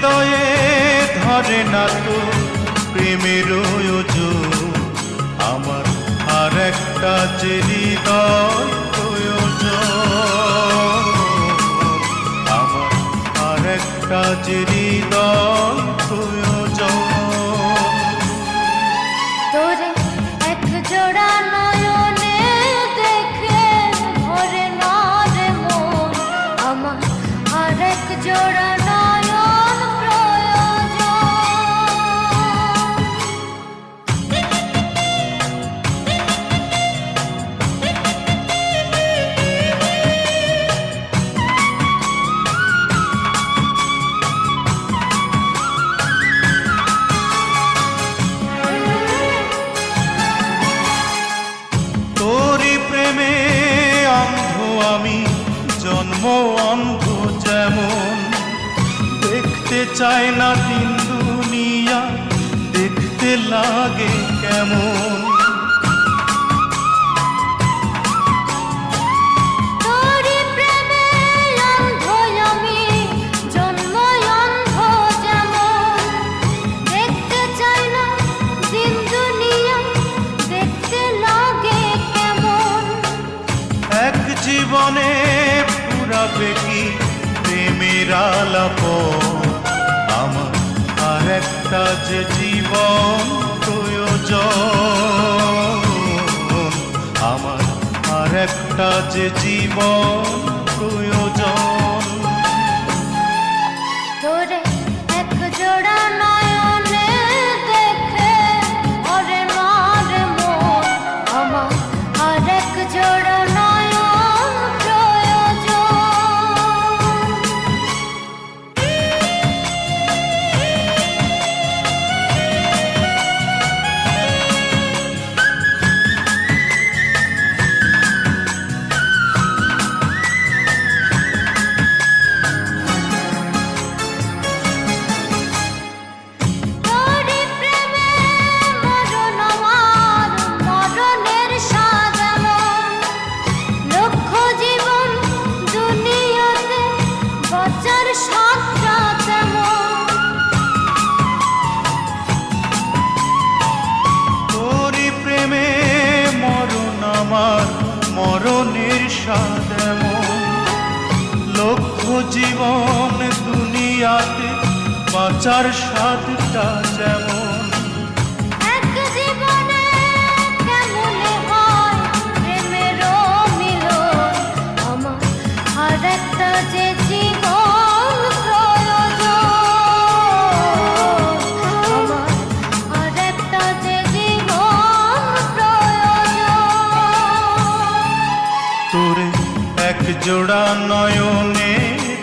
হৃদয়ে ধরে না তো প্রেমের ওজন, আমার আর একটা যে হৃদয় প্রয়োজন, আমার আর একটা যে হৃদয় প্রয়োজন। তোরে এক জোড়া নয়নে দেখে ভরে না রে মন, আমার আর এক জোড়া নয়ন প্রয়োজন। তোরি প্রেমে অন্ধ আমি, জন্ম অন্ধ যেমন, দেখতে চায় না দিন দুনিয়া, দেখতে লাগে কেমন। তোরি প্রেমে অন্ধ আমি, জন্ম অন্ধ যেমন, দেখতে চাই না দিন দুনিয়া, দেখতে লাগে কেমন। এক জীবনে পুরাবে কি প্রেমের আলাপন, আমার আর একটা যে জীবন প্রয়োজন, আমার আর একটা যে জীবন প্রয়োজন। তোরে এক জোড়া নয়নে দেখে ভরে না রে মন, আমার আর এক জোড়া নয়ন প্রয়োজন। তোরি প্রেমে মরণ আমার, মরণের স্বাদ এমন, লক্ষ জীবন দুনিয়াতে বাঁচার স্বাদটা তেমন। তোরি প্রেমে মরণ আমার, মরণের স্বাদ এমন, লক্ষ জীবন দুনিয়াতে বাঁচার স্বাদটা যেমন। এক জীবনে কেমনে হয় প্রেমেরও মিলন, আমার আর একটা যে জীবন প্রয়োজন, আমার আর একটা যে জীবন প্রয়োজন। তোরে এক জোড়া নয়নে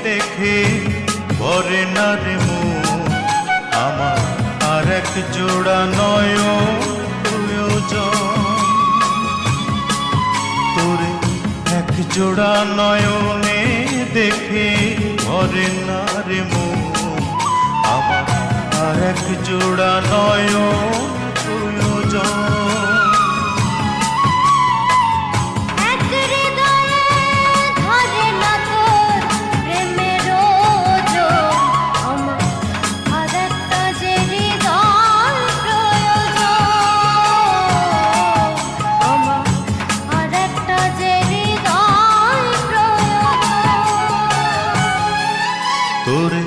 দেখে ভরে না রে মন, আমার আর এক জোড়া নয়ন প্রয়োজন। তোরে এক জোড়া নয়নে দেখে ভরে না রে মন, আমার আর এক জোড়া নয়ন প্রয়োজন। এক হৃদয়ে ধরে না তোর প্রেমের ওজন, আমার আর একটা যে হৃদয় প্রয়োজন, আমার আর একটা যে হৃদয় প্রয়োজন। তোরে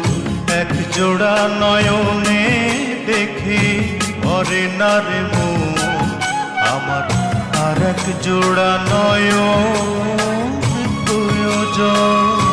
এক জোড়া নয়নে দেখে ভরে না রে মন, আমার আর এক জোড়া নয়ন প্রয়োজন।